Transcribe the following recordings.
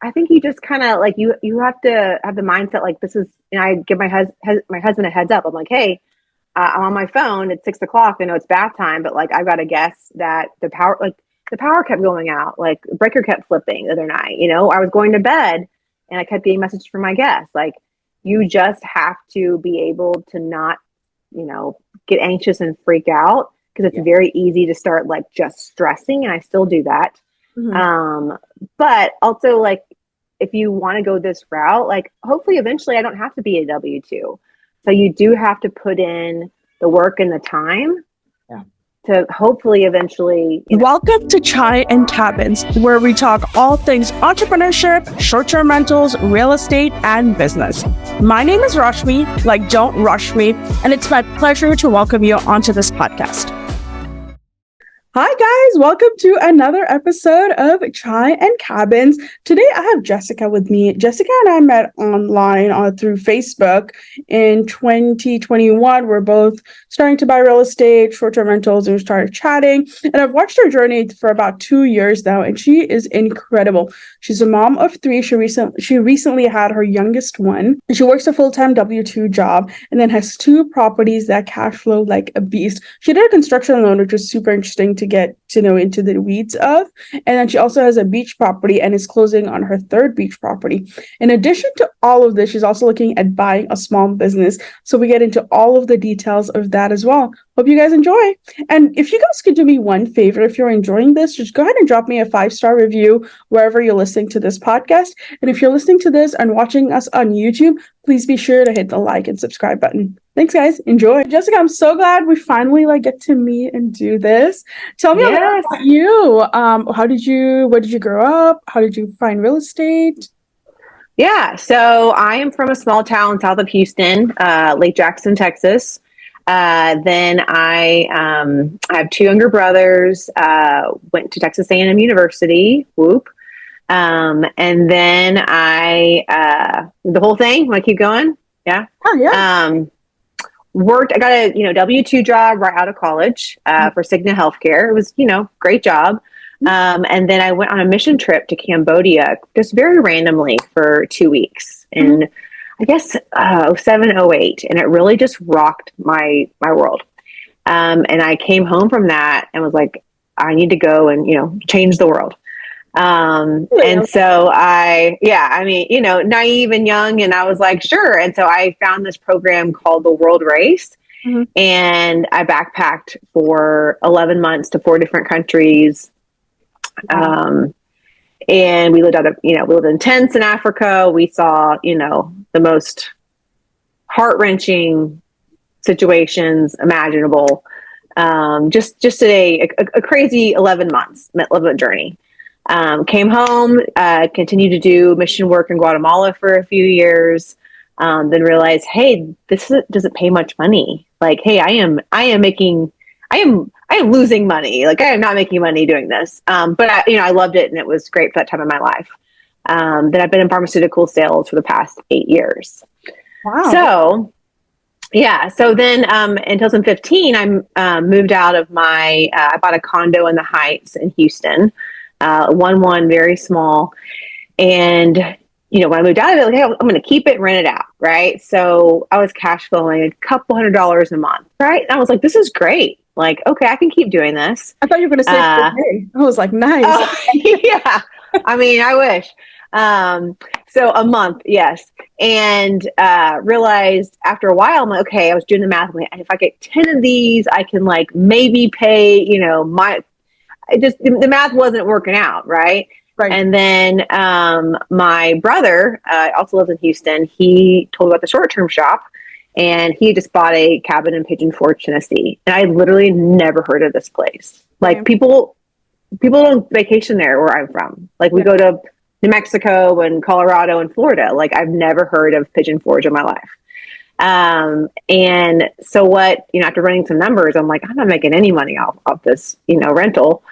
I think you just kind of like you have to have the mindset like this is. And I give my husband a heads up. I'm like, hey, I'm on my phone. It's 6 o'clock. I know it's bath time, but like I've got to guess that the power kept going out. Like the breaker kept flipping the other night. I was going to bed and I kept getting messages from my guests. Like you just have to be able to not, get anxious and freak out because it's very easy to start like just stressing, and I still do that. But also like if you want to go this route, like hopefully eventually I don't have to be a W-2. So you do have to put in the work and the time to hopefully eventually. Welcome to Chai and Cabins, where we talk all things entrepreneurship, short-term rentals, real estate, and business. My name is Rashmi, like don't rush me, and it's my pleasure to welcome you onto this podcast. Hi guys, welcome to another episode of Chai and Cabins. Today I have Jessica with me. Jessica and I met online through Facebook in 2021. We're both starting to buy real estate, short-term rentals, and we started chatting. And I've watched her journey for about 2 years now, and she is incredible. She's a mom of 3. She recently had her youngest one. She works a full-time W-2 job and then has 2 properties that cash flow like a beast. She did a construction loan, which was super interesting to get to know into the weeds of. And then she also has a beach property and is closing on her 3rd beach property. In addition to all of this, she's also looking at buying a small business. So we get into all of the details of that as well. Hope you guys enjoy. And if you guys could do me one favor, if you're enjoying this, just go ahead and drop me a 5-star review wherever you're listening to this podcast. And if you're listening to this and watching us on YouTube, please be sure to hit the like and subscribe button. Thanks, guys. Enjoy. Jessica, I'm so glad we finally get to meet and do this. Tell me a little about you. Where did you grow up? How did you find real estate? Yeah, so I am from a small town south of Houston, Lake Jackson, Texas. Then I have 2 younger brothers, went to Texas A&M University, whoop. And then the whole thing, want to keep going? Yeah. Oh, yeah. I got a, W-2 job right out of college, for Cigna Healthcare. It was, great job. And then I went on a mission trip to Cambodia just very randomly for 2 weeks in, I guess, 07, 08. And it really just rocked my world. And I came home from that and was like, I need to go and, change the world. And so naive and young, and I was like, sure. And so I found this program called the World Race, and I backpacked for 11 months to 4 different countries. And we lived we lived in tents in Africa. We saw, the most heart-wrenching situations imaginable. Just a crazy 11 months journey. Came home, continued to do mission work in Guatemala for a few years, then realized, hey, doesn't pay much money. Like, hey, I am losing money. Like I am not making money doing this. But I loved it and it was great for that time of my life. Then I've been in pharmaceutical sales for the past 8 years. Wow. So yeah. So then, in 2015, I moved out of I bought a condo in the Heights in Houston. One very small. And, when I moved out of it, like, hey, I'm going to keep it, rent it out. Right. So I was cash flowing a couple $100s a month. Right. And I was like, this is great. Like, okay, I can keep doing this. I thought you were going to say, okay. I was like, nice. Yeah. I mean, I wish. So a month. Yes. And, realized after a while, I'm like, okay, I was doing the math. I'm like, if I get 10 of these, I can like maybe pay, the math wasn't working out. Right. Right. And then, my brother, also lives in Houston. He told me about the short-term shop, and he just bought a cabin in Pigeon Forge, Tennessee. And I literally never heard of this place. Like people don't vacation there where I'm from. Like we go to New Mexico and Colorado and Florida. Like I've never heard of Pigeon Forge in my life. And so after running some numbers, I'm like, I'm not making any money off this, rental.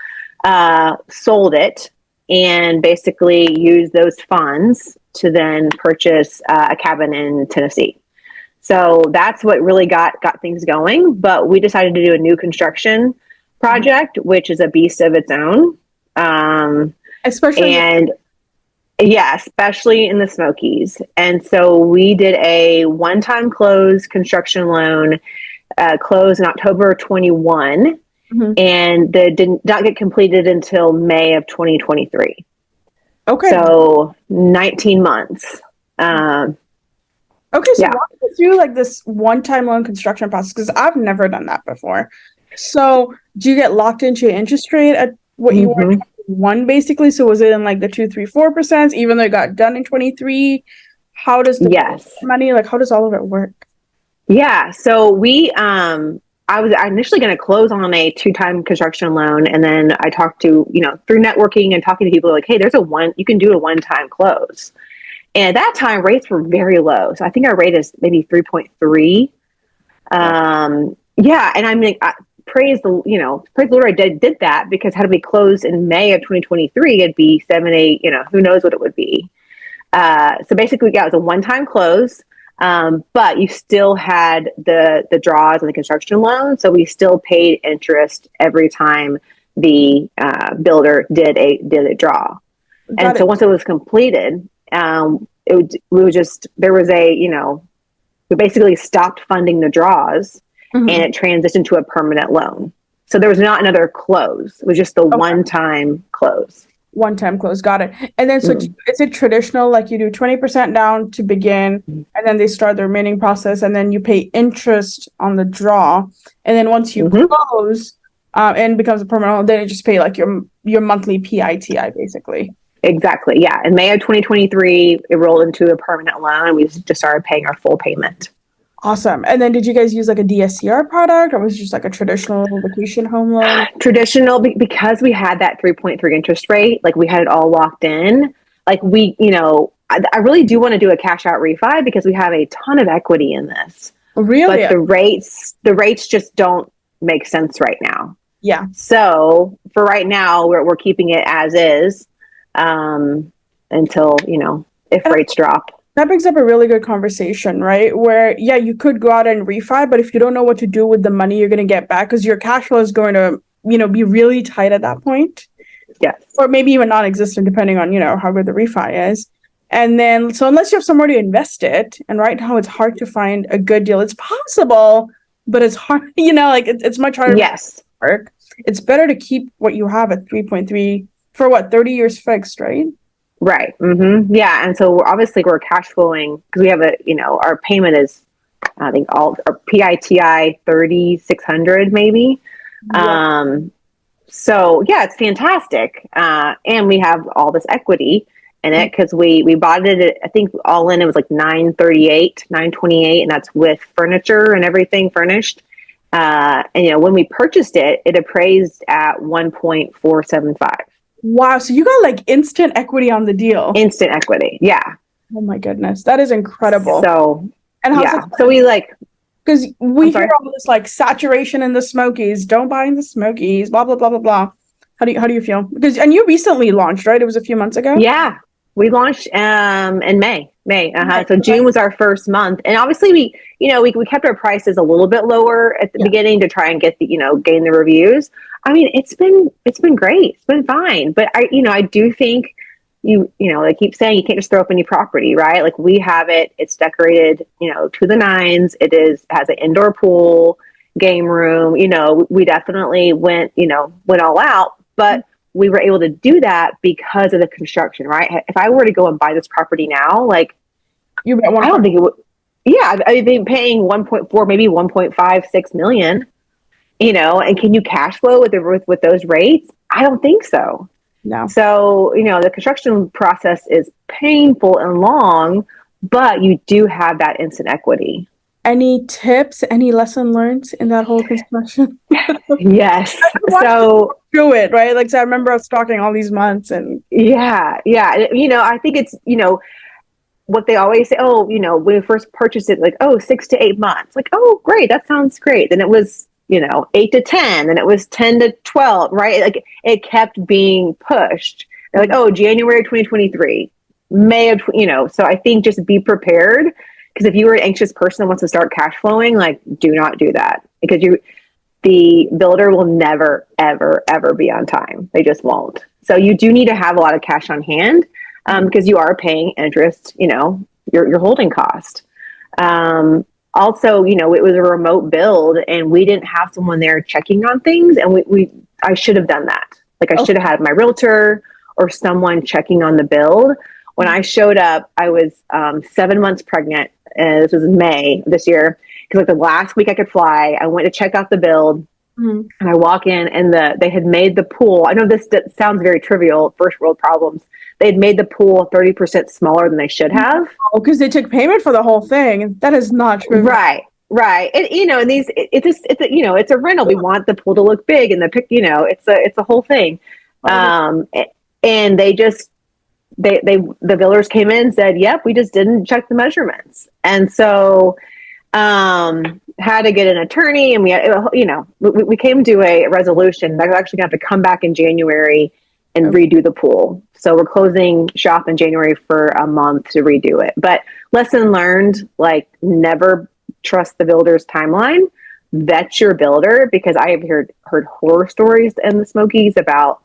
Sold it and basically used those funds to then purchase a cabin in Tennessee. So that's what really got things going. But we decided to do a new construction project, which is a beast of its own. Especially Yeah, especially in the Smokies. And so we did a one-time close construction loan, close in October 21, Mhm. and that did not get completed until May of 2023. Okay. So 19 months. Um, Okay, so yeah. walk me through like this one-time loan construction process because I've never done that before. So do you get locked into your interest rate at what you want hmm one basically? So was it in like the 2, 3, 4%, even though it got done in 23? How does the Yes. money, like how does all of it work? Yeah. So I was initially going to close on a two-time construction loan. And then I talked to, through networking and talking to people like, hey, you can do a one-time close. And at that time, rates were very low. So I think our rate is maybe 3.3. Well, Yeah. And I mean, praise the Lord, I did that, because had we closed in May of 2023, it'd be 7, 8, who knows what it would be. So basically, yeah, it was a one-time close, but you still had the draws and the construction loan, so we still paid interest every time the builder did a draw. And got so it. once it was completed, we would just there was we basically stopped funding the draws, and Mhm. it transitioned to a permanent loan. So there was not another close; it was just the Okay. one-time close. One-time close, got it. And then so Mm. is it traditional, like you do 20% down to begin, and then they start the remaining process, and then you pay interest on the draw, and then once you Mm-hmm. close, and it becomes a permanent loan, then you just pay like your monthly PITI basically. Exactly. Yeah. In May of 2023, it rolled into a permanent loan, and we just started paying our full payment. Awesome. And then did you guys use like a DSCR product, or was it just like a traditional vacation home loan? Traditional, because we had that 3.3 interest rate, like we had it all locked in. Like I really do want to do a cash out refi because we have a ton of equity in this, Really? but the rates just don't make sense right now. Yeah. So for right now, we're keeping it as is, until, if And rates drop. that brings up a really good conversation, right? Where, yeah, you could go out and refi, but if you don't know what to do with the money you're going to get back, because your cash flow is going to, be really tight at that point, Yes. or maybe even non-existent, depending on, how good the refi is. And then, so unless you have somewhere to invest it, and right now it's hard to find a good deal. It's possible, but it's hard, like it's much harder to Yes. work. It's better to keep what you have at 3.3 for what, 30 years fixed, right? Right. Yeah. And so we're cash flowing because we have our payment is, I think, all our PITI 3,600 maybe. Yeah. So yeah, it's fantastic. And we have all this equity in it because we bought it at, I think all in, it was like 938, 928, and that's with furniture and everything furnished. And when we purchased it, it appraised at 1.475. Wow. So you got like instant equity on the deal. Instant equity. Yeah. Oh my goodness. That is incredible. So And how's it? yeah. So we Because I'm we hear sorry. all this like saturation in the Smokies. Don't buy in the Smokies. Blah blah blah blah blah. How do you feel? Because and you recently launched, right? It was a few months ago. Yeah. We launched in May. May. Right. So June was our first month. And obviously we kept our prices a little bit lower at the Yeah. beginning to try and get gain the reviews. I mean, it's been great. It's been fine. But I do think they keep saying you can't just throw up any property, right? Like we have it, it's decorated, to the nines. Has an indoor pool, game room, we definitely went all out, but we were able to do that because of the construction, right? If I were to go and buy this property now, like, You bet I one. don't think it would, yeah, I'd be paying 1.4, maybe 1.56 million, and can you cash flow with those rates? I don't think so. No. So, the construction process is painful and long, but you do have that instant equity. Any tips? Any lesson learned in that whole construction? Yes. I watched So, through it, right? Like, so I remember us talking all these months, and yeah, yeah. I think it's, what they always say, oh, when we first purchased it, like, oh, 6 to 8 months. Like, oh, great. That sounds great. Then it was, 8 to 10, and it was 10 to 12, right? Like it kept being pushed. They're like, oh, January 2023, May of, so I think just be prepared, because if you are an anxious person that wants to start cash flowing, like, do not do that, because the builder will never, ever, ever be on time. They just won't. So you do need to have a lot of cash on hand. because you are paying interest, your holding cost. Also, it was a remote build and we didn't have someone there checking on things. And I should have done that. Like I should have had my realtor or someone checking on the build. When I showed up, I was 7 months pregnant. And this was in May this year. Because like the last week I could fly, I went to check out the build. And I walk in and they had made the pool. I know this sounds very trivial, first world problems. They had made the pool 30% smaller than they should have. Oh, because they took payment for the whole thing. That is not true. Right. And and it's a rental. We want the pool to look big and it's a whole thing. And the builders came in and said, yep, we just didn't check the measurements. And so had to get an attorney, and we came to a resolution that we're actually going to have to come back in January and redo the pool. So we're closing shop in January for a month to redo it. But lesson learned, like never trust the builder's timeline. Vet your builder, because I have heard horror stories in the Smokies about,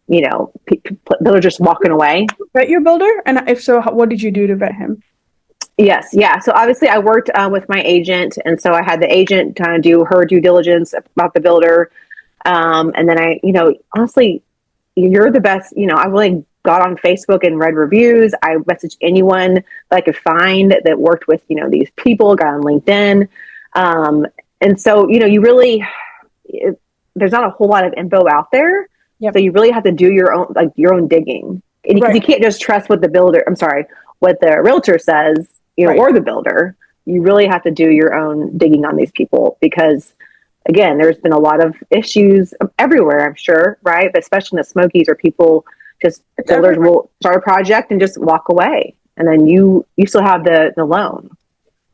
builders just walking away. Vet your builder? And if so, what did you do to vet him? Yes. Yeah. So obviously I worked with my agent. And so I had the agent kind of do her due diligence about the builder. And then honestly, you're the best. I really got on Facebook and read reviews. I messaged anyone that I could find that worked with, these people, got on LinkedIn. And so, you really, there's not a whole lot of info out there. Yep. So you really have to do your own digging. And you can't just trust what what the realtor says, or the builder. You really have to do your own digging on these people, because again, there's been a lot of issues everywhere, I'm sure, right? But especially in the Smokies, where people builders will start a project and just walk away, and then you still have the loan.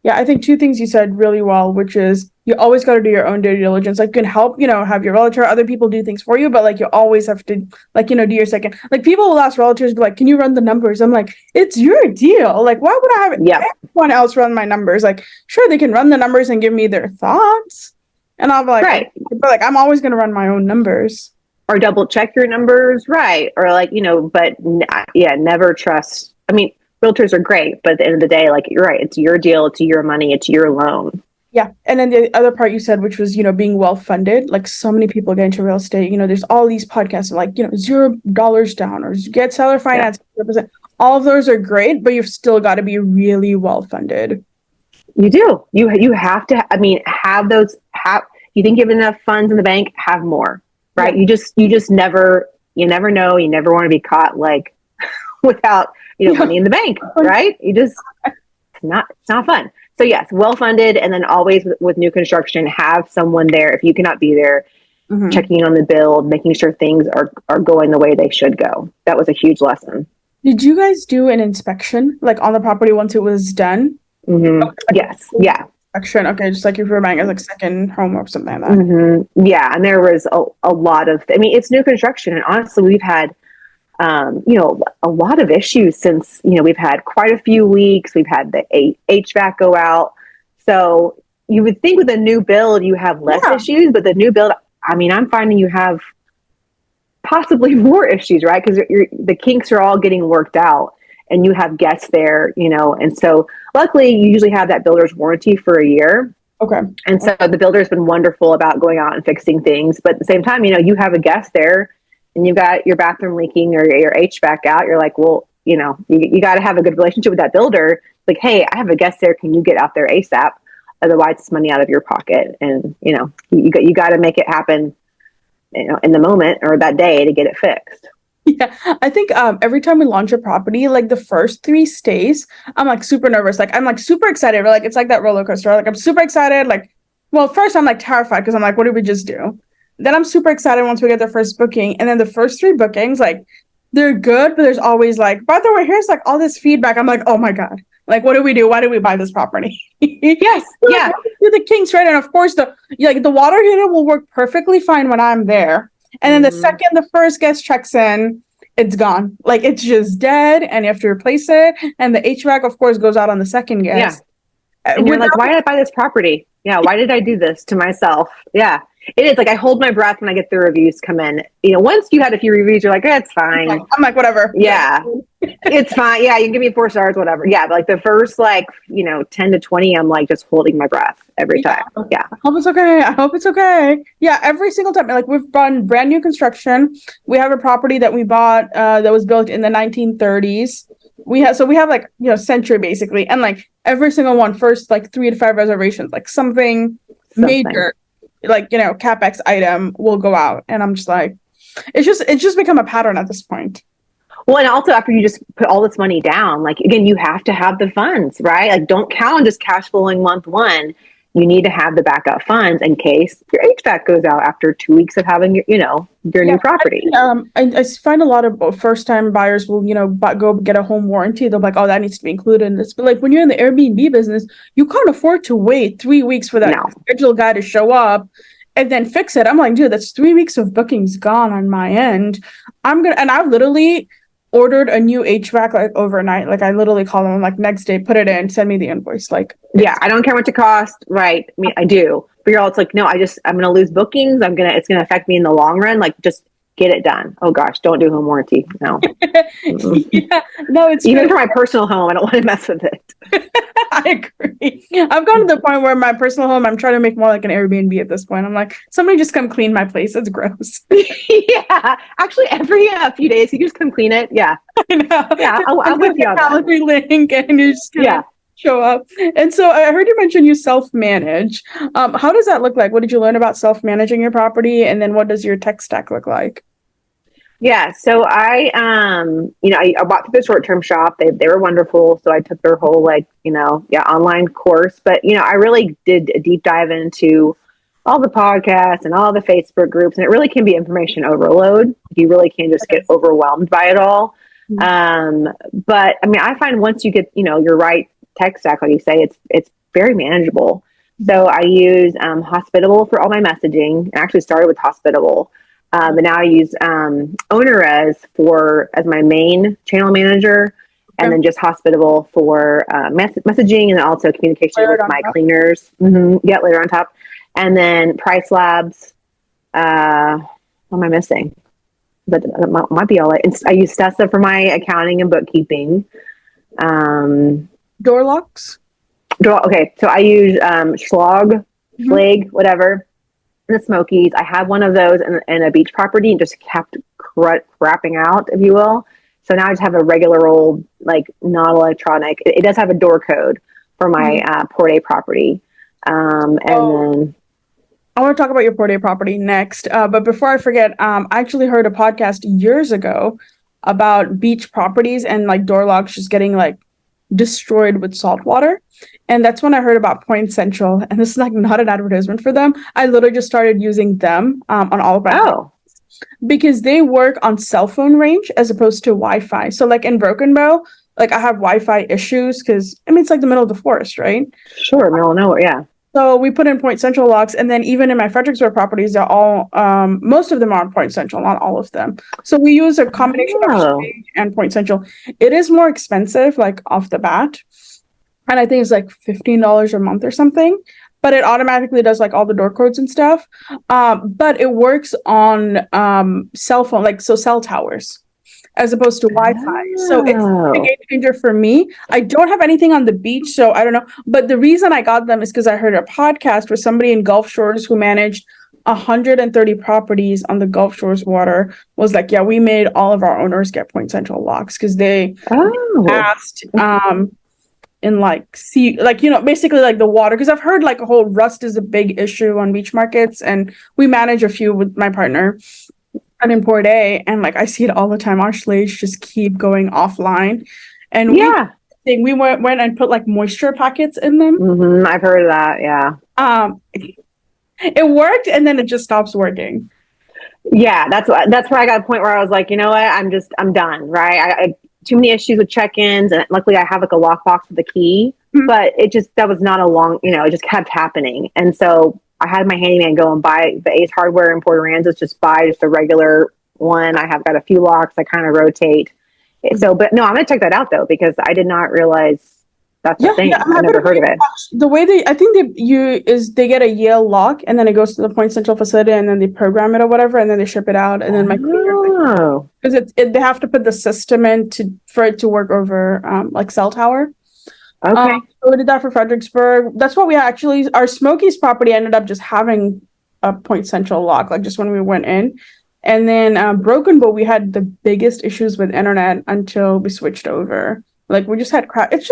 Yeah, I think two things you said really well, which is you always got to do your own due diligence. Like, you can help, have your realtor, other people do things for you, but like you always have to, do your second. Like, people will ask realtors, be like, can you run the numbers? I'm like, it's your deal. Like, why would I have anyone else run my numbers? Like, sure, they can run the numbers and give me their thoughts, and I'll be like, but like, I'm always going to run my own numbers. Or double check your numbers, right? Or never trust. I mean, realtors are great, but at the end of the day, like, you're right, it's your deal, it's your money, it's your loan. Yeah. And then the other part you said, which was, being well funded. Like, so many people get into real estate, there's all these podcasts like, $0 down or get seller finance. Yeah. All of those are great, but you've still got to be really well funded. You do. You have to, have those, you think you have enough funds in the bank, have more, right? Yeah. You just never know. You never want to be caught like without, money in the bank, right? It's not fun. So yes, well-funded. And then always with new construction, have someone there. If you cannot be there, checking on the build, making sure things are going the way they should go. That was a huge lesson. Did you guys do an inspection like on the property once it was done? Mm-hmm. Okay. Yes. Yeah. Inspection. Okay. Just like if you're buying a second home or something like that. Mm-hmm. Yeah. And there was a lot of, it's new construction. And honestly, we've had, a lot of issues since, we've had quite a few leaks. We've had the HVAC go out. So you would think with a new build, you have less issues, but the new build, I'm finding you have possibly more issues, right? Because the kinks are all getting worked out and you have guests there, and so luckily you usually have that builder's warranty for a year. Okay. And so the builder's been wonderful about going out and fixing things. But at the same time, you have a guest there and you got your bathroom leaking or your HVAC out. You're like, well, you got to have a good relationship with that builder. Like, hey, I have a guest there. Can you get out there ASAP? Otherwise it's money out of your pocket. And, you got to make it happen, in the moment or that day to get it fixed. Yeah, I think every time we launch a property, like the first 3 stays, I'm like super nervous. Like, I'm like super excited. Like, it's like that roller coaster. Like, I'm super excited. Like, well, first I'm like terrified because I'm like, what did we just do? Then I'm super excited once we get the first booking. And then the first 3 bookings, like, they're good, but there's always like, by the way, here's like all this feedback. I'm like, oh my God. Like, what do we do? Why did we buy this property? Yes. Yeah. Do the kinks, right? And of course, the water heater will work perfectly fine when I'm there. And then the second the first guest checks in, it's gone. Like, it's just dead and you have to replace it. And the HVAC, of course, goes out on the second guest. Yeah. And you're like, why did I buy this property? Yeah. Why did I do this to myself? Yeah. It is like I hold my breath when I get the reviews come in. Once you had a few reviews, you're like, it's fine. I'm like, whatever. Yeah, it's fine. Yeah, you can give me 4 stars, whatever. Yeah, but like the first 10 to 20, I'm like just holding my breath every time. Yeah. I hope it's okay. I hope it's okay. Yeah, every single time. Like we've done brand new construction. We have a property that we bought that was built in the 1930s. We have like, century basically. And like every single one, first like 3 to 5 reservations, like something major, like, CapEx item will go out. And I'm just like, it's just become a pattern at this point. Well, and also after you just put all this money down, like again, you have to have the funds, right? Like don't count on just cash flowing month one. You need to have the backup funds in case your HVAC goes out after 2 weeks of having your new property. I find a lot of first time buyers will, go get a home warranty. They'll be like, oh, that needs to be included in this. But like when you're in the Airbnb business, you can't afford to wait 3 weeks for that schedule guy to show up and then fix it. I'm like, dude, that's 3 weeks of bookings gone on my end. I literally ordered a new HVAC like overnight. Like I literally call them like next day, put it in, send me the invoice. Like, yeah, I don't care what it costs. Right. I mean, I do. But you're all, it's like, no, I'm going to lose bookings. It's going to affect me in the long run. Like just get it done. Oh gosh, don't do home warranty. No. Yeah, no, it's even for my personal home. I don't want to mess with it. I agree. I've gone to the point where my personal home, I'm trying to make more like an Airbnb at this point. I'm like, somebody just come clean my place. It's gross. Yeah, actually, every few days you just come clean it. Yeah, I know. Yeah, I'm with you on that. Link and you just show up. And so I heard you mention you self-manage. How does that look like? What did you learn about self-managing your property? And then what does your tech stack look like? Yeah, so I bought through the short-term shop. They were wonderful. So I took their whole online course. But I really did a deep dive into all the podcasts and all the Facebook groups, and it really can be information overload. You really can just get overwhelmed by it all. But I mean, I find once you get your right tech stack, like you say, it's very manageable. So I use Hospitable for all my messaging. I actually started with Hospitable. But now I use Owner Rez as my main channel manager, and then just Hospitable for messaging and also communication with my cleaners. Yeah, later on top. And then Pricelabs. What am I missing? But that might be all. I use Stessa for my accounting and bookkeeping. Door locks? Okay, so I use Schlag, whatever. The Smokies. I had one of those in a beach property and just kept crapping out, if you will. So now I just have a regular old, not electronic. It does have a door code for my Port A property. Then I want to talk about your Port A property next. But before I forget, I actually heard a podcast years ago about beach properties and door locks just getting destroyed with salt water. And that's when I heard about Point Central. And this is not an advertisement for them. I literally just started using them on all of my because they work on cell phone range as opposed to Wi-Fi. So in Broken Bow, I have Wi-Fi issues because it's the middle of the forest, right? Sure, middle of nowhere, yeah. So we put in Point Central locks, and then even in my Fredericksburg properties, they're all most of them are on Point Central, not all of them. So we use a combination of Stage and Point Central. It is more expensive, off the bat, and I think it's $15 a month or something. But it automatically does all the door codes and stuff. But it works on cell phone, cell towers, as opposed to Wi-Fi. So it's a game changer for me. I don't have anything on the beach, so I don't know. But the reason I got them is because I heard a podcast where somebody in Gulf Shores who managed 130 properties on the Gulf Shores water was like, yeah, we made all of our owners get Point Central locks because they asked in basically the water, because I've heard a whole rust is a big issue on beach markets, and we manage a few with my partner. And in Port A, and I see it all the time. Our slates just keep going offline, and we went and put moisture packets in them. I've heard of that. Yeah. It worked, and then it just stops working. Yeah, that's where I got a point where I was like, you know what, I'm done. Right. I too many issues with check-ins, and luckily I have a lockbox with a key. But that was not a long. It just kept happening, and so I had my handyman go and buy the Ace Hardware in Port Aransas, just buy just a regular one. I have got a few locks. I kind of rotate. So, but no, I'm going to check that out though, because I did not realize that's the thing. I'm I happy never to heard of it. the way they get a Yale lock and then it goes to the Point Central facility and then they program it or whatever and then they ship it out and then my Oh, because they have to put the system in for it to work over like cell tower. okay. So we did that for Fredericksburg. That's what we actually our Smokies property ended up just having a Point Central lock, like just when we went in. And then Broken Bow, we had the biggest issues with internet until we switched over. Like we just had crap. It's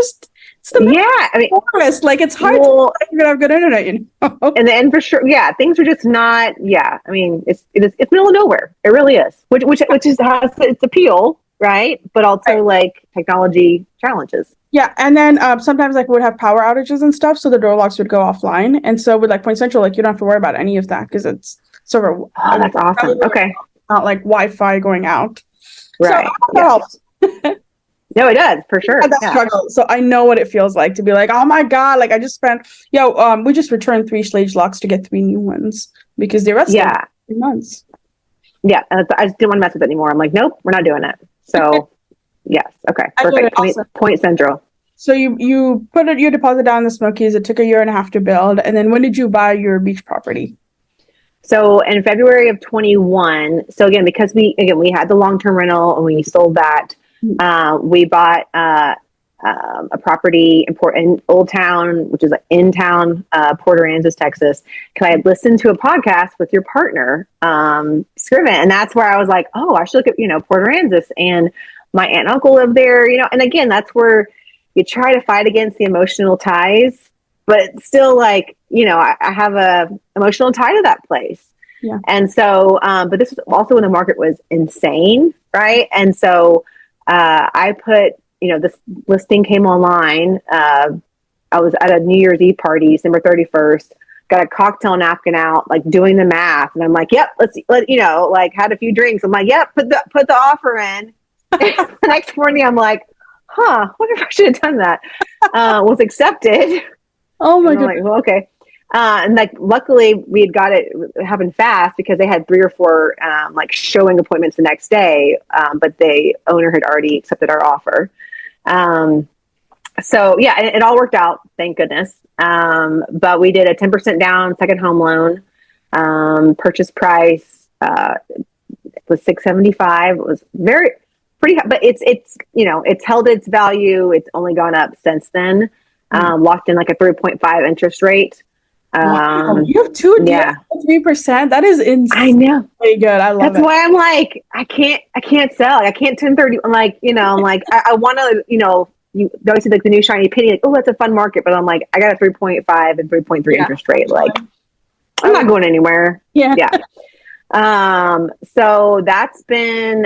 the Yeah, I mean, forest. Like it's hard well, to have good internet, you know. and the infrastructure, yeah, things are just not. Yeah, I mean, it's middle of nowhere. It really is, which has its appeal, right? But also like technology challenges. Yeah, and then sometimes like we would have power outages and stuff, so the door locks would go offline. And so with like Point Central, like you don't have to worry about any of that because it's sort of Oh, that's awesome. Okay, not like Wi-Fi going out. right. So that helps. No, it does for sure. That struggle. So I know what it feels like to be like, oh my God, like I just spent we just returned 3 Schlage locks to get 3 new ones because they rusted 3 months. Yeah, I just didn't want to mess with it anymore. I'm like, nope, we're not doing it. So yes, okay, perfect. Point Central. So you put your deposit down in the Smokies. It took a year and a half to build, and then when did you buy your beach property? So in February of 21. So again, because we had the long-term rental and we sold that, we bought a property in Old Town, which is in town, Port Aransas, Texas. Because I had listened to a podcast with your partner, Scriven, and that's where I was like, oh, I should look at Port Aransas. And my aunt and uncle live there, and again, that's where you try to fight against the emotional ties, but still, like, I have a emotional tie to that place. Yeah. And so, but this was also when the market was insane, right? And so, I put, this listing came online. I was at a New Year's Eve party, December 31st, got a cocktail napkin out, like doing the math. And I'm like, yep, like had a few drinks. I'm like, yep, put the offer in. The next morning, I'm like, wonder if I should have done that. Was accepted. Oh my God. Like, well, okay. And like, luckily we had got it happen fast because they had 3 or 4 like showing appointments the next day. But the owner had already accepted our offer. So yeah, it all worked out, thank goodness. But we did a 10% down second home loan. Purchase price was $675. It was pretty, but it's held its value. It's only gone up since then. Locked in like a 3.5 interest rate. Wow. You have 2 deals at 3%. That is insane. I know. Very good. I love it. That's why I'm like, I can't sell. I can't 1030. I'm like, I'm like, I want to, you always see like the new shiny penny, like, oh, that's a fun market. But I'm like, I got a 3.5 and 3.3 interest rate. Like, I'm not going anywhere. Yeah. So that's been,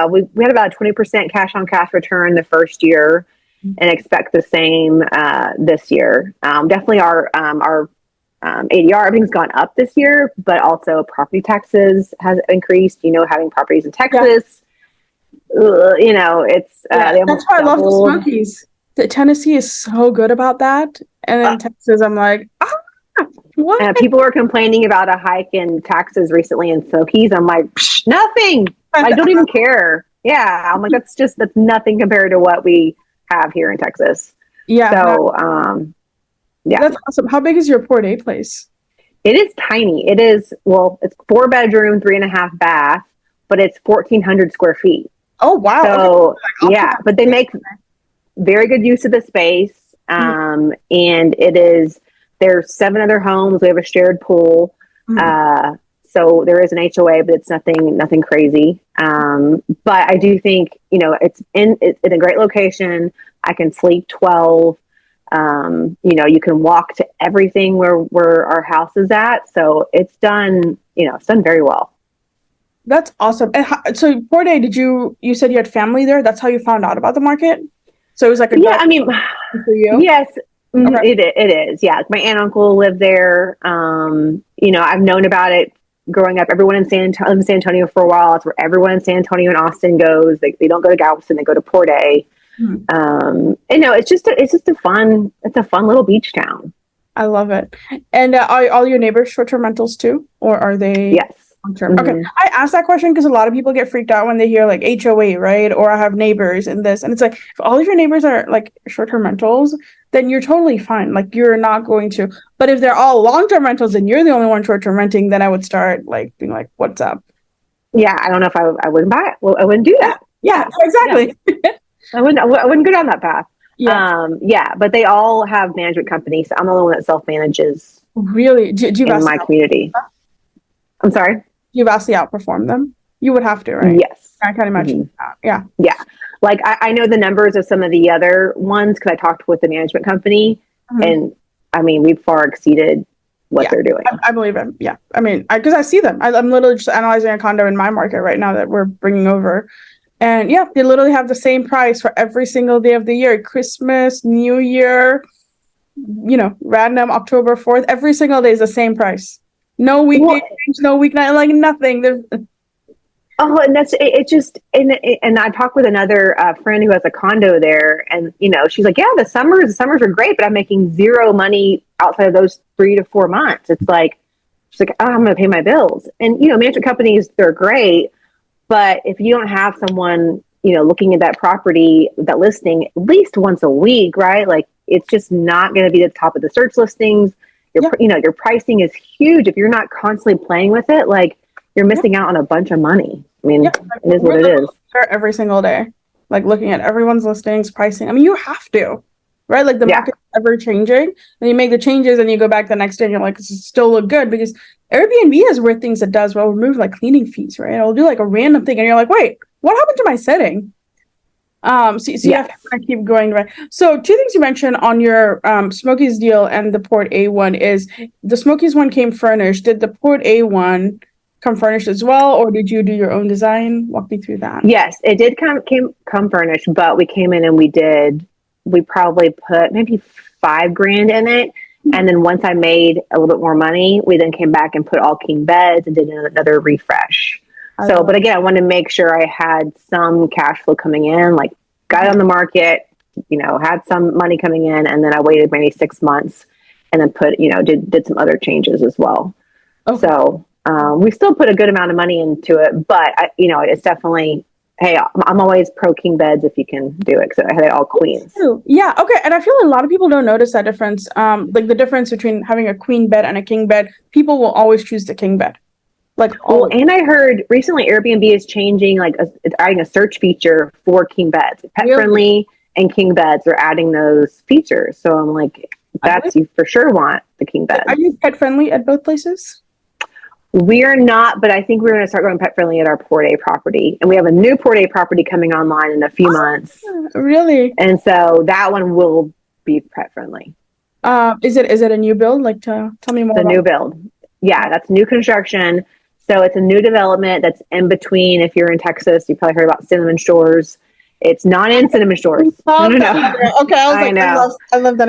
we had about a 20% cash on cash return the first year and expect the same, this year. Definitely our ADR, everything's gone up this year, but also property taxes has increased, having properties in Texas, it's, that's why I love the Smokies. Tennessee is so good about that. And then Texas, I'm like, what? People were complaining about a hike in taxes recently in Smokies. I'm like, nothing. I don't even care. Yeah. I'm like, that's nothing compared to what we have here in Texas. Yeah. So, yeah. That's awesome. How big is your Port A place? It is tiny. It is, it's 4 bedroom, 3.5 bath, but it's 1,400 square feet. Oh, wow. So, yeah, but they make very good use of the space. And there's 7 other homes. We have a shared pool. So there is an HOA, but it's nothing crazy. But I do think, it's in a great location. I can sleep 12. You can walk to everything where our house is at. So it's done very well. That's awesome. And so Port A, you said you had family there? That's how you found out about the market? So it was like for you? Yes, okay. it is. Yeah. My aunt and uncle live there. I've known about it growing up. Everyone in San Antonio for a while. It's where everyone in San Antonio and Austin goes. They don't go to Galveston, they go to Port A. It's just a fun little beach town. I love it. And are all your neighbors short-term rentals too, or are they? Yes. Long-term. Okay. I asked that question because a lot of people get freaked out when they hear like HOA, right? Or I have neighbors and this. And it's like, if all of your neighbors are like short-term rentals, then you're totally fine. Like you're not going to. But if they're all long-term rentals and you're the only one short-term renting, then I would start like being like, what's up? Yeah, I don't know if I wouldn't buy it. Well, I wouldn't do that. Yeah, exactly. Yeah. I wouldn't go down that path. Yeah. Yeah, but they all have management companies. I'm the only one that self-manages. Really? Do you in my community? I'm sorry? You vastly outperform them? You would have to, right? Yes. I can't imagine that. Yeah. Yeah. Like I know the numbers of some of the other ones because I talked with the management company and I mean, we've far exceeded what they're doing. I believe it. Yeah. I mean, because I see them. I'm literally just analyzing a condo in my market right now that we're bringing over. And yeah, they literally have the same price for every single day of the year. Christmas, New Year, random October 4th. Every single day is the same price. No weekday change, no weeknight, like nothing. And that's it. Just and I talked with another friend who has a condo there, and she's like, "Yeah, the summers are great, but I'm making zero money outside of those 3 to 4 months." It's like she's like, "Oh, I'm going to pay my bills," and management companies, they're great, but if you don't have someone looking at that property, that listing at least once a week, right? Like it's just not going to be at the top of the search listings. Your pricing is huge if you're not constantly playing with it. Like you're missing out on a bunch of money. I mean, it is what it is. Every single day, like looking at everyone's listings, pricing. I mean, you have to, right? Like the market's ever changing. Then you make the changes and you go back the next day and you're like, this still look good because Airbnb has weird things it does. Well, remove like cleaning fees, right? It'll do like a random thing and you're like, wait, what happened to my setting? So you have to keep going, right? So 2 things you mentioned on your Smokies deal and the Port A one is the Smokies one came furnished. Did the Port A one come furnished as well, or did you do your own design? Walk me through that. Yes, it did come furnished, but we came in and we probably put maybe $5,000 in it. And then once I made a little bit more money, we then came back and put all king beds and did another refresh. But again, I wanted to make sure I had some cash flow coming in, like got it on the market, had some money coming in, and then I waited maybe 6 months and then did some other changes as well. Okay. So we still put a good amount of money into it, but it's definitely, hey, I'm always pro king beds if you can do it because I had it all queens. Yeah, okay. And I feel a lot of people don't notice that difference. Like the difference between having a queen bed and a king bed, people will always choose the king bed. And I heard recently Airbnb is changing, it's adding a search feature for king beds. Pet friendly and king beds are adding those features. So I'm like, you for sure want the king beds. Are you pet friendly at both places? We are not, but I think we're going to start going pet friendly at our Port A property. And we have a new Port A property coming online in a few months. Really? And so that one will be pet friendly. Is it a new build? Tell me more. It's a new build. Yeah, that's new construction. So it's a new development that's in between. If you're in Texas, you probably heard about Cinnamon Shores. It's not in Cinnamon Shores. No. Okay, I love that.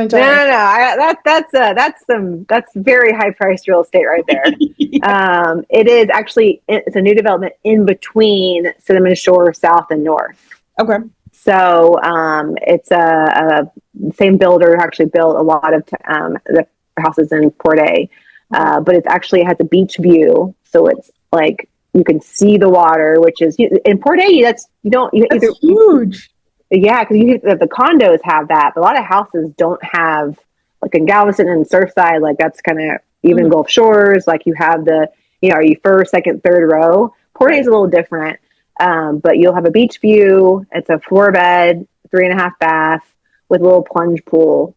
No. That's very high priced real estate right there. It is actually, it's a new development in between Cinnamon Shores South and North. Okay. So it's a same builder who actually built a lot of the houses in Port A, but it has a beach view. So it's like you can see the water, which is in Port A. That's huge. Yeah, because the condos have that, but a lot of houses don't have. Like in Galveston and Surfside, like that's kind of even Gulf Shores. Like you have are you first, second, third row? Port A is a little different, but you'll have a beach view. It's a 4-bed, 3.5 bath with a little plunge pool.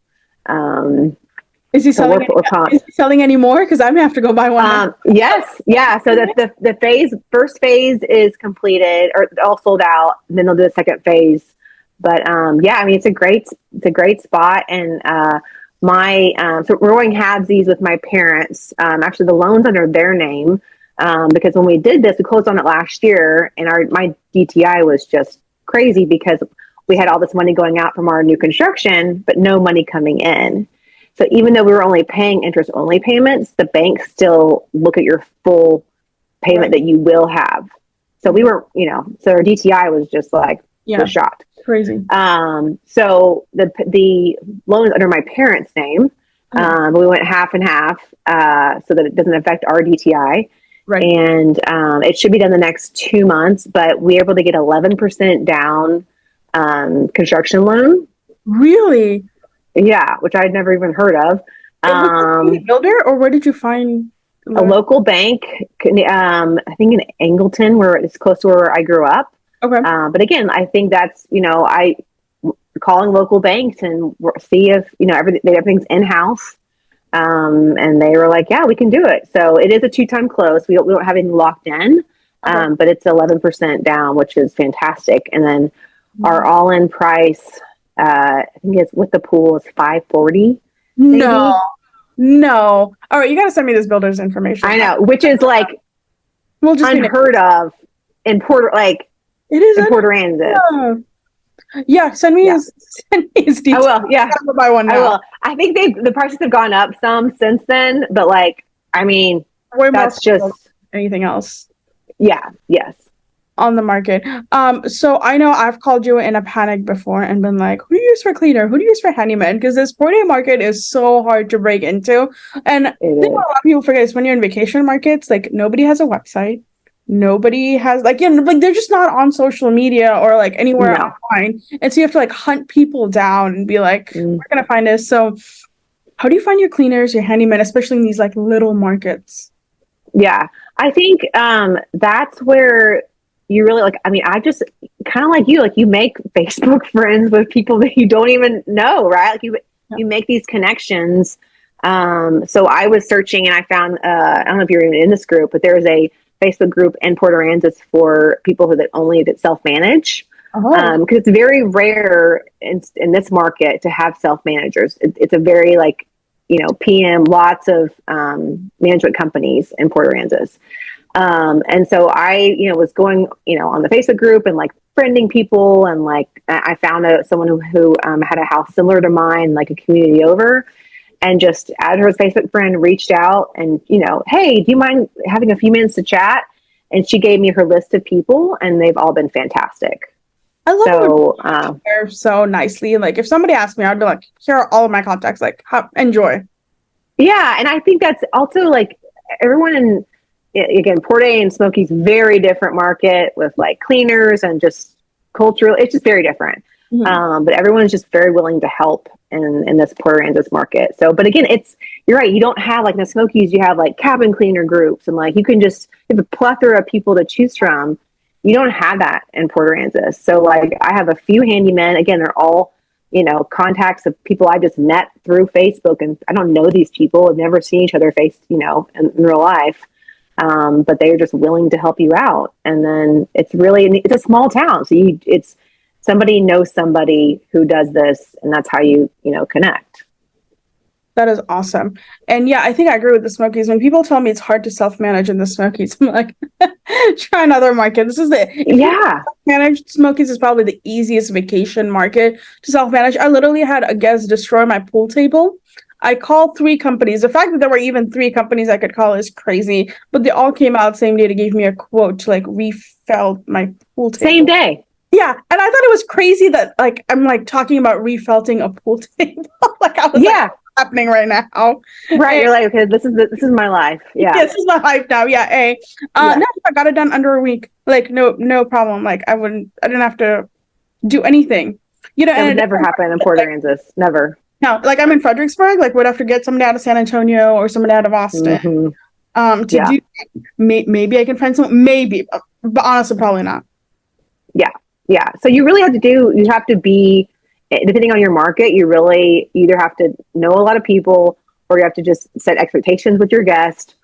Is he selling any more? Because I may have to go buy one. Yes. Yeah. So the first phase is completed or all sold out. And then they'll do a second phase. But it's a great spot. And so we're going halvesies with my parents. Actually, the loan's under their name because when we did this, we closed on it last year, and my DTI was just crazy because we had all this money going out from our new construction, but no money coming in. So even though we were only paying interest-only payments, the banks still look at your full payment that you will have. So we were, so our DTI was just like, was shocked. Crazy. So the loan is under my parents' name. We went half and half so that it doesn't affect our DTI. Right. And it should be done the next 2 months, but we're able to get 11% down construction loan. Really? Yeah, which I'd never even heard of. It was a builder, or where did you find A local bank, I think in Angleton, where it's close to where I grew up. Okay. But again, I think that's, I calling local banks and see if, everything's in-house. And they were like, yeah, we can do it. So it is a 2-time close. We don't have anything locked in, but it's 11% down, which is fantastic. And then our all-in price, I think it's with the pool is $540. No. All right, you got to send me this builder's information. I know, which is like unheard of in Puerto Aransas. Yeah, send me his details. I will. Yeah, I'll buy one now. I will. I think the prices have gone up some since then, but that's just anything else. Yeah. Yes. On the market. So I know I've called you in a panic before and been like, who do you use for cleaner? Who do you use for handyman? Because this 4-day market is so hard to break into. And I think a lot of people forget is when you're in vacation markets, like nobody has a website. Nobody has they're just not on social media or like anywhere online. And so you have to like hunt people down and be like, we're gonna find this. So how do you find your cleaners, your handymen, especially in these like little markets? Yeah. I think that's where you really I just kind of like you make Facebook friends with people that you don't even know, right? Like you make these connections. So I was searching and I found, I don't know if you're even in this group, but there was a Facebook group in Port Aransas for people that self-manage. Because it's very rare in this market to have self-managers. It's a very PM, lots of management companies in Port Aransas. And so I, was going, on the Facebook group and friending people. And I found someone who had a house similar to mine, like a community over, and just added her as Facebook friend, reached out and, hey, do you mind having a few minutes to chat? And she gave me her list of people and they've all been fantastic. I love so nicely. Like if somebody asked me, I'd be like, here are all of my contacts, enjoy. Yeah. And I think that's also everyone again, Port A and Smoky's very different market with cleaners and just cultural. It's just very different. Mm-hmm. But everyone's just very willing to help in this Port Aransas market. So, but again, you're right. You don't have the Smokies. You have cabin cleaner groups and you have a plethora of people to choose from. You don't have that in Port Aransas. So I have a few handymen. Again, they're all, contacts of people I just met through Facebook, and I don't know these people. I've never seen each other in real life. But they're just willing to help you out. And then it's a small town. So it's somebody knows somebody who does this, and that's how you connect. That is awesome. And yeah, I think I agree with the Smokies. When people tell me it's hard to self-manage in the Smokies, I'm like, try another market. This is managed Smokies is probably the easiest vacation market to self-manage. I literally had a guest destroy my pool table. I called 3 companies. The fact that there were even 3 companies I could call is crazy, but they all came out same day to give me a quote to refelt my pool table. Same day. Yeah. And I thought it was crazy that I'm talking about refelting a pool table. I was what's happening right now? Right. And you're like, okay, this is my life. Yeah. This is my life now. Yeah. No, I got it done under a week. No problem. I didn't have to do anything. That would never happen in Port Aransas. Never. No, I'm in Fredericksburg. Would have to get someone out of San Antonio or someone out of Austin. Do maybe I can find someone. Maybe, but honestly, probably not. Yeah. So you really have to be, depending on your market, you really either have to know a lot of people, or you have to just set expectations with your guest,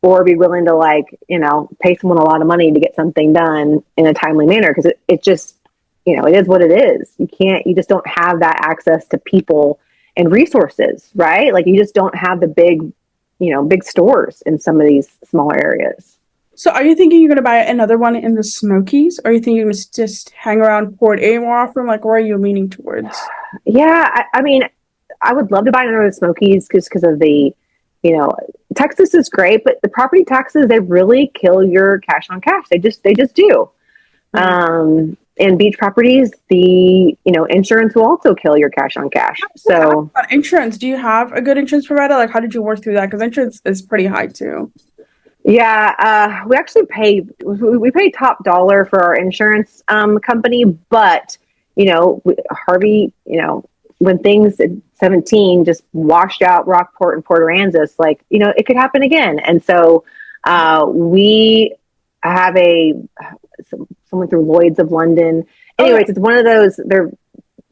or be willing to pay someone a lot of money to get something done in a timely manner. Because it just, it is what it is. You just don't have that access to people and resources, right? You just don't have the big stores in some of these smaller areas. So are you thinking you're going to buy another one in the Smokies? Or are you thinking you're going to just hang around Port A more often? Where are you leaning towards? Yeah, I would love to buy another Smokies because of the, Texas is great, but the property taxes, they really kill your cash on cash. They just do. Mm-hmm. And beach properties, the insurance will also kill your cash on cash. So insurance, do you have a good insurance provider? How did you work through that? Because insurance is pretty high too. Yeah, we actually we pay top dollar for our insurance company, but Harvey, when things in 17 just washed out Rockport and Port Aransas, like it could happen again, and so we have someone through Lloyd's of London. Anyways, it's one of those. They're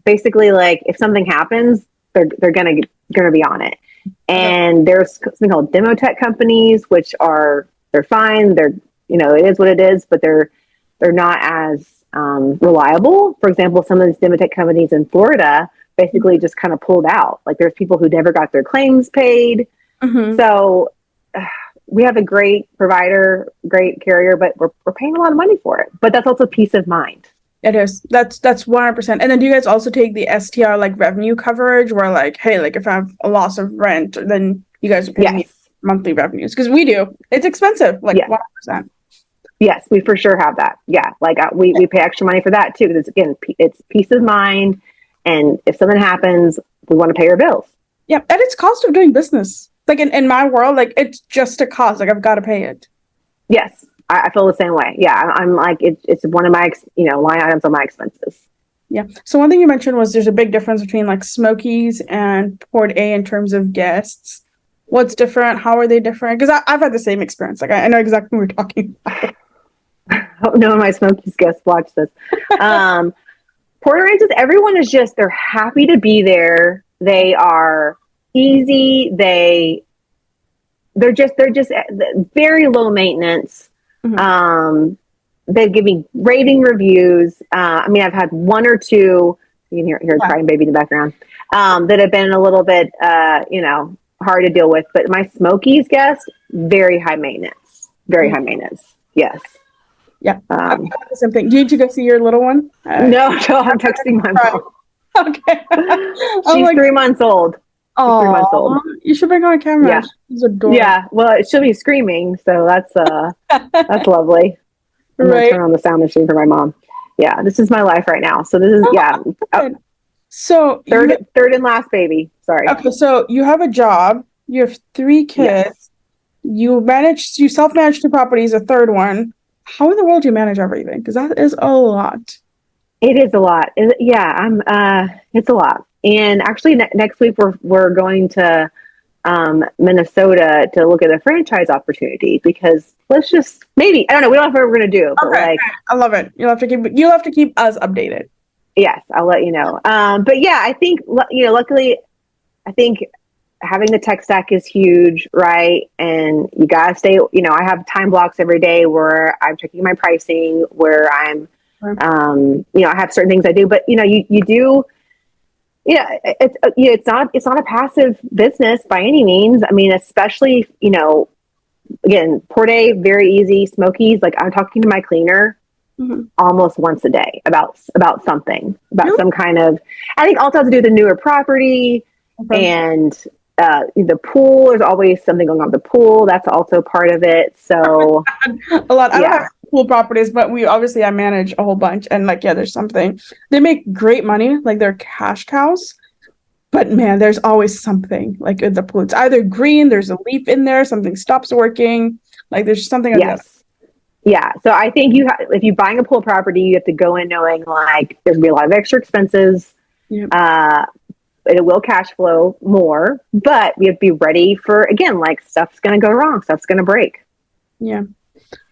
basically like if something happens, they're gonna be on it. And there's something called demo tech companies, which they're fine. It is what it is, but they're not as reliable. For example, some of these demo tech companies in Florida basically just kind of pulled out. Like there's people who never got their claims paid. Mm-hmm. So we have a great provider, great carrier, but we're paying a lot of money for it. But that's also peace of mind. It is. That's 100%. And then do you guys also take the STR like revenue coverage where like, hey, like if I have a loss of rent, then you guys are paying me monthly revenues? Because we do. It's expensive, like 100%. Yes, we for sure have that. Yeah, like we pay extra money for that too. Because it's peace of mind. And if something happens, we want to pay our bills. Yeah, and it's cost of doing business. Like in my world, like it's just a cost. Like I've got to pay it. Yes. I feel the same way. Yeah, I'm like it's one of my line items on my expenses. Yeah. So one thing you mentioned was there's a big difference between like Smokies and Port A in terms of guests. What's different? How are they different? Because I've had the same experience. Like I know exactly what we're talking about. Oh, none of my Smokies guests watch this. Port Aransas, everyone is they're happy to be there. They are easy. They're just very low maintenance. Mm-hmm. They give me raving reviews. I've had one or two, you can hear a crying baby in the background, that have been a little bit, hard to deal with. But my Smokies guests, very high maintenance. Very high maintenance. Yes. Yeah. The same thing. Did you go see your little one? No, I'm texting my mom. Okay. She's 3 months old. Oh, 3 months old. You should bring her on camera. Yeah. She's adorable. Yeah. Well, she'll be screaming, so that's lovely. I'm gonna turn on the sound machine for my mom. Yeah, this is my life right now. So this is So third and last baby. Sorry. Okay, so you have a job. You have 3 kids. Yes. You self-manage 2 properties, a third one. How in the world do you manage everything? Because that is a lot. It is a lot. It's a lot. And actually, next week we're going to Minnesota to look at a franchise opportunity because let's just maybe I don't know. We don't know what we're going to do. But I love it. You'll have to keep us updated. Yes, I'll let you know. But yeah, I think luckily, I think having the tech stack is huge, right? And you gotta stay. I have time blocks every day where I'm checking my pricing, where I'm, I have certain things I do. But you do. Yeah, it's not a passive business by any means. I mean, especially again, Port A, very easy. Smokies, like I'm talking to my cleaner almost once a day about something, about some kind of. I think also has to do with the newer property and the pool. There's always something going on with the pool. That's also part of it. So a lot. I don't have pool properties, but I manage a whole bunch, and there's something. They make great money, like they're cash cows. But man, there's always something like in the pool. It's either green, there's a leaf in there, something stops working. Like there's something. Yes. Yeah. So I think if you're buying a pool property, you have to go in knowing like there's gonna be a lot of extra expenses. Yep. It will cash flow more, but we have to be ready for again, like stuff's gonna go wrong, stuff's gonna break. Yeah.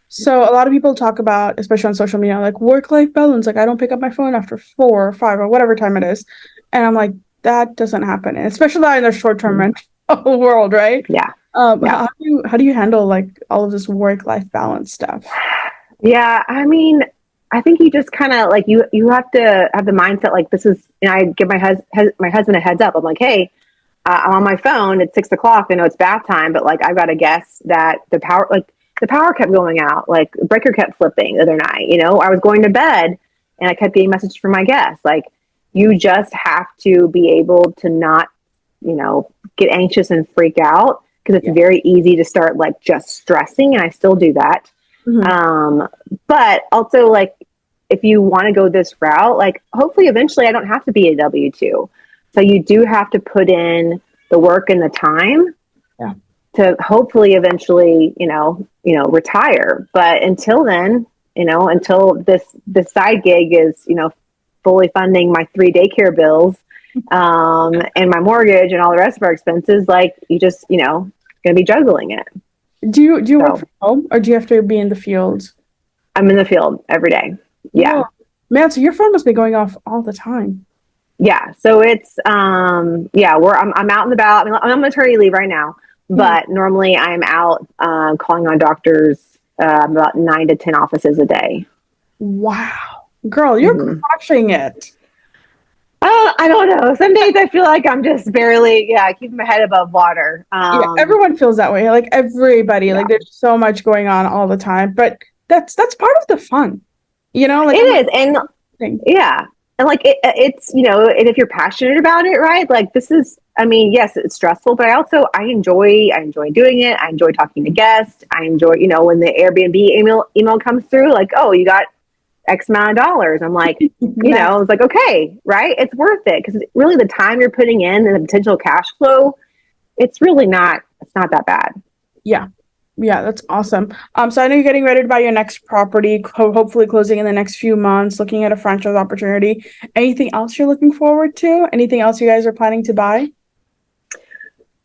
So a lot of people talk about, especially on social media, like work-life balance. Like I don't pick up my phone after 4 or 5 or whatever time it is, and I'm like, that doesn't happen, and especially not in the short-term rental world, right? Yeah. How do you handle like all of this work-life balance stuff? Yeah, I mean, I think you just kind of like you have to have the mindset like this is. I give my husband a heads up. I'm like, hey, I'm on my phone at 6 o'clock. I know it's bath time, but like I've got to guess that the power kept going out, like the breaker kept flipping the other night. I was going to bed and I kept getting messages from my guests. Like you just have to be able to not, get anxious and freak out because it's very easy to start like just stressing. And I still do that. Mm-hmm. But also like, if you want to go this route, like hopefully eventually I don't have to be a W-2. So you do have to put in the work and the time. Yeah. to hopefully eventually, retire. But until then, until this side gig is, fully funding my 3 daycare bills, and my mortgage and all the rest of our expenses, like you just, gonna be juggling it. Do you work from home, or do you have to be in the field? I'm in the field every day. Yeah. Oh, man, so your phone must be going off all the time. Yeah. So it's, I'm out and about. I mean, I'm on maternity leave right now, but normally I'm out, calling on doctors, about 9 to 10 offices a day. Wow. Girl, you're crushing it. I don't know. Some days I feel like I'm just barely, keeping my head above water. Everyone feels that way. Like everybody, like there's so much going on all the time, but that's part of the fun, like it is. And and like it's, and if you're passionate about it, right? Like this is, I mean, yes, it's stressful, but I enjoy doing it. I enjoy talking to guests. I enjoy, when the Airbnb email comes through, like, oh, you got X amount of dollars. I'm like, it's like, okay, right? It's worth it. Because really the time you're putting in and the potential cash flow, it's not that bad. Yeah. Yeah, that's awesome. So I know you're getting ready to buy your next property, hopefully closing in the next few months, looking at a franchise opportunity. Anything else you're looking forward to? Anything else you guys are planning to buy?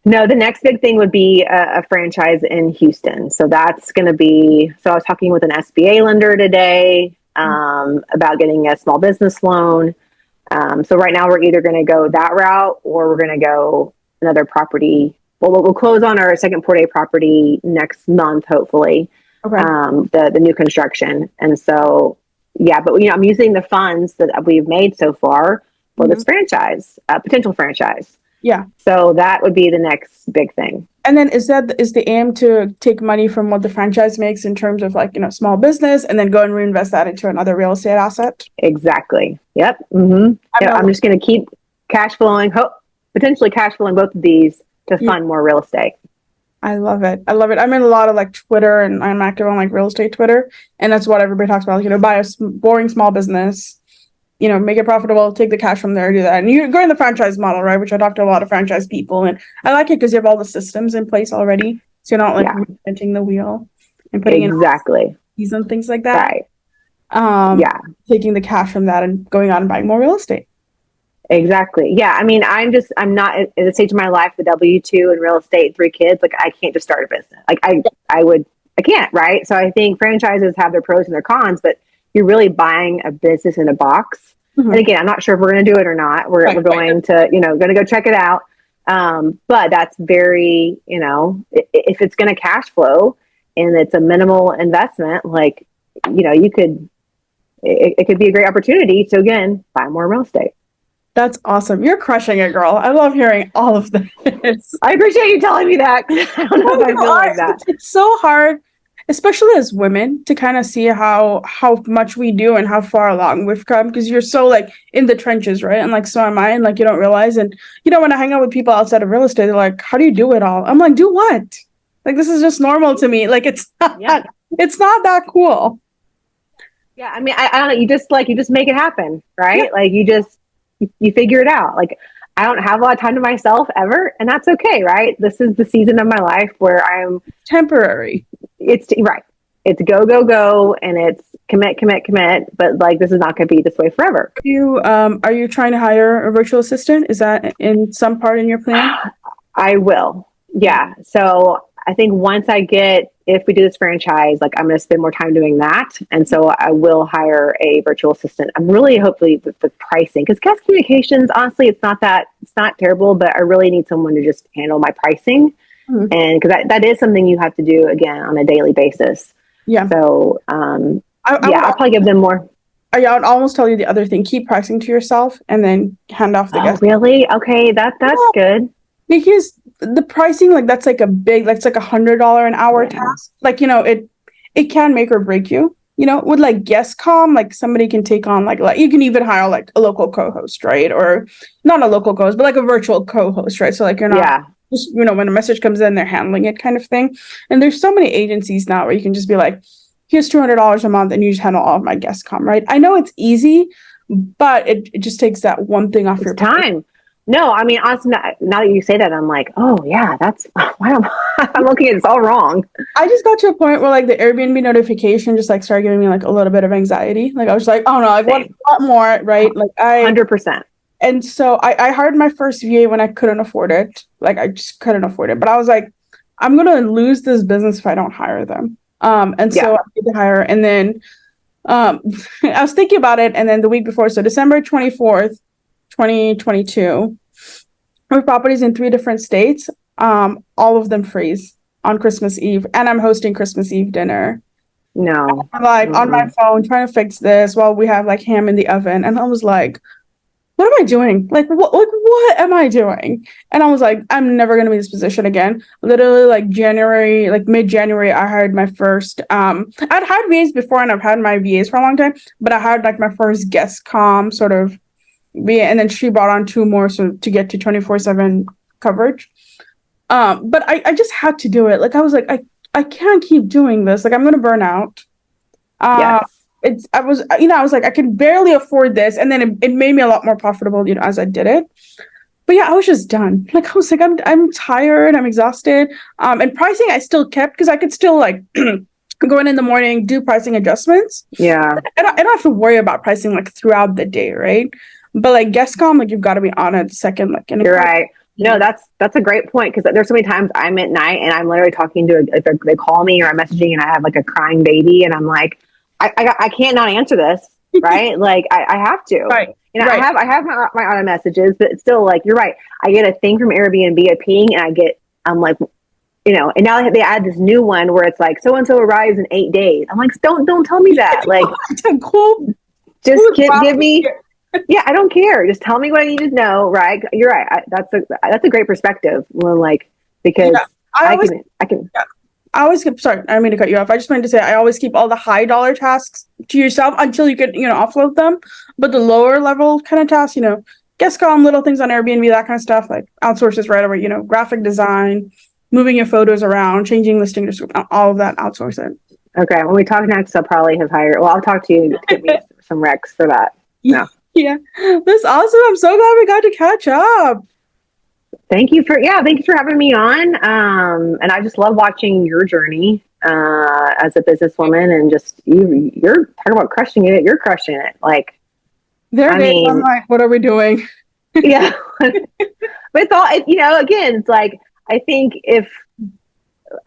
No, the next big thing would be a franchise in Houston. So that's going to be, I was talking with an SBA lender today, about getting a small business loan. So right now we're either going to go that route or we're going to go another property. Well, we'll close on our second Port A property next month, hopefully. Okay. The new construction. And so, but I'm using the funds that we've made so far for this franchise, potential franchise. Yeah. So that would be the next big thing. And then is the aim to take money from what the franchise makes in terms of like, small business and then go and reinvest that into another real estate asset? Exactly. Yep. Mm-hmm. I'm just going to keep potentially cash flowing both of these to fund more real estate. I love it. I'm in a lot of like Twitter, and I'm active on like real estate Twitter. And that's what everybody talks about. Like, buy a boring small business, make it profitable, take the cash from there, do that. And you're going the franchise model, right? Which I talked to a lot of franchise people, and I like it because you have all the systems in place already. So you're not like reinventing the wheel and putting in fees and things like that. Right. Taking the cash from that and going out and buying more real estate. Exactly. Yeah. I mean, I'm not at the stage of my life, the W-2 and real estate, 3 kids. Like I can't just start a business. Like I can't. Right. So I think franchises have their pros and their cons, but you're really buying a business in a box. Mm-hmm. And again, I'm not sure if we're going to do it or not. We're going to, going to go check it out. But that's very, if it's going to cash flow and it's a minimal investment, like, it could be a great opportunity to, again, buy more real estate. That's awesome. You're crushing it, girl. I love hearing all of this. I appreciate you telling me that. I don't know if I feel like that. It's so hard, especially as women, to kind of see how much we do and how far along we've come, because you're so like in the trenches, right? And like, so am I, and like, you don't realize. And when I hang out with people outside of real estate, they're like, how do you do it all? I'm like, do what? Like, this is just normal to me. Like, it's not that cool. Yeah. I mean, I don't know. You just make it happen, right? Yeah. Like you figure it out. Like, I don't have a lot of time to myself ever, and that's okay, right? This is the season of my life where I'm temporary. It's right. It's go, and it's commit. But like, this is not going to be this way forever. Are you trying to hire a virtual assistant? Is that in some part in your plan? I will. Yeah. So I think if we do this franchise, like I'm going to spend more time doing that. And so I will hire a virtual assistant. I'm really hopefully with the pricing, because guest communications, honestly, it's not terrible, but I really need someone to just handle my pricing. Mm-hmm. And because that is something you have to do again on a daily basis. Yeah. So, I'll probably give them more. I would almost tell you the other thing, keep pricing to yourself and then hand off the guest. Really? Okay. That's good. Because the pricing, like that's like that's like $100 an hour task. Like, it can make or break you, with like guest comm, like somebody can take on like you can even hire like a local co-host, right? Or not a local co-host, but like a virtual co-host, right? So like you're not just, when a message comes in, they're handling it kind of thing. And there's so many agencies now where you can just be like, here's $200 a month and you just handle all of my guest comm, right? I know it's easy, but it just takes that one thing off your time. No, I mean, honestly, now that you say that, I'm like, oh yeah, that's why I'm looking at this all wrong. I just got to a point where like the Airbnb notification just like started giving me like a little bit of anxiety. Like I was like, oh no, like Same. what more, right? Like 100%. and so I hired my first VA when I couldn't afford it. Like I just couldn't afford it. But I was like, I'm gonna lose this business if I don't hire them. And so I did hire, and then I was thinking about it, and then the week before, so December 24th, 2022, with properties in 3 different states, all of them freeze on Christmas Eve, and I'm hosting Christmas Eve dinner. No. I'm like on my phone trying to fix this while we have like ham in the oven, and I was like, what am I doing? Like what am I doing? And I was like, I'm never gonna be in this position again. Literally like January, like mid-January, I hired my first I'd hired VAs before and I've had my VAs for a long time, but I hired like my first guest comm sort of VA, and then she brought on 2 more so to get to 24/7 coverage. But I just had to do it. Like I was like, I can't keep doing this. Like I'm gonna burn out. Yes. I was like, I could barely afford this. And then it made me a lot more profitable, as I did it. But yeah, I was just done. Like, I was like, I'm tired. I'm exhausted. And pricing, I still kept because I could still like go in the morning, do pricing adjustments. Yeah. I don't have to worry about pricing like throughout the day. Right. But like guest comm, like you've got to be on it the second. Like, you're right. No, that's a great point, because there's so many times I'm at night and I'm literally talking to they call me or I'm messaging and I have like a crying baby and I'm like, I can't not answer this, right? Like I have to. Right. Right. I have my auto messages, but it's still like, you're right. I get a thing from Airbnb, a ping, and I'm like, and now they add this new one where it's like, so-and-so arrives in 8 days. I'm like, don't tell me that. Like, cool. Just give me, yeah, I don't care. Just tell me what I need to know. Right. You're right. That's a great perspective. Well, like, because I can. I always keep, sorry, I didn't mean to cut you off. I just meant to say I always keep all the high dollar tasks to yourself until you can, offload them. But the lower level kind of tasks, guest comm, little things on Airbnb, that kind of stuff, like outsources right away, graphic design, moving your photos around, changing listing description, all of that, outsource it. Okay. When we talk next, I'll probably have hired, I'll talk to you to get me some recs for that. Yeah. Yeah. That's awesome. I'm so glad we got to catch up. Thank you for having me on. And I just love watching your journey as a businesswoman, and just you're talking about crushing it. You're crushing it. Like, I'm like, what are we doing? Yeah. But it's all, again, it's like, I feel like if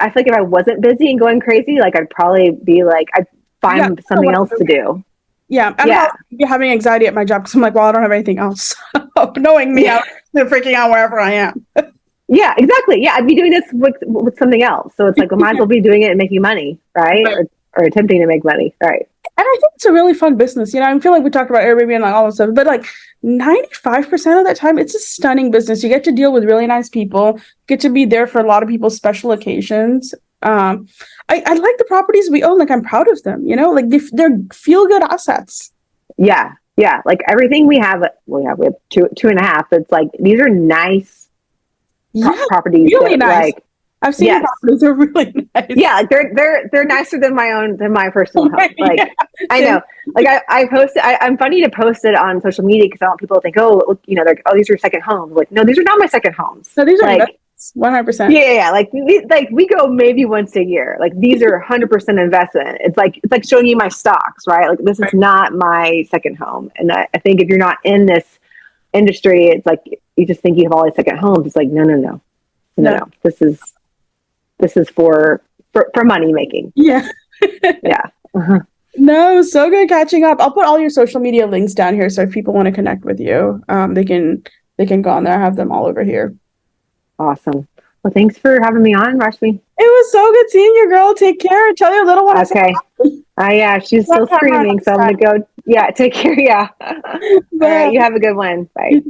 I wasn't busy and going crazy, like I'd probably be like, I'd find something else to do. Yeah, I'm having anxiety at my job because I'm like, well, I don't have anything else. Knowing me, I'm freaking out wherever I am. Yeah, exactly. Yeah, I'd be doing this with something else. So it's like, I might as well be doing it and making money, right? Or attempting to make money, right? And I think it's a really fun business. I feel like we talked about Airbnb and like all this stuff, but like 95% of that time, it's a stunning business. You get to deal with really nice people, get to be there for a lot of people's special occasions. I like the properties we own. Like, I'm proud of them, like they're feel good assets. Yeah. Yeah. Like everything we have 2.5. It's like, these are nice properties. Really nice. Like, I've seen the properties. They're really nice. Yeah. Like they're nicer than my personal home. Like, I know, like I posted, I'm funny to post it on social media because I want people to think, these are second homes. Like, no, these are not my second homes. So these are like, 100%. Yeah. Like we go maybe once a year. Like, these are 100% investment. It's like showing you my stocks, right? Like, this is not my second home. And I think if you're not in this industry, it's like, you just think you have all these second homes. It's like, no. This is for money making. Yeah. Yeah. Uh-huh. No, so good catching up. I'll put all your social media links down here, so if people want to connect with you, they can go on there. I have them all over here. Awesome. Well, thanks for having me on, Rashmi. It was so good seeing you, girl. Take care. Tell your little one. Okay. Yeah, she's still screaming, so I'm gonna go. Yeah, take care. Yeah. All right, you have a good one. Bye.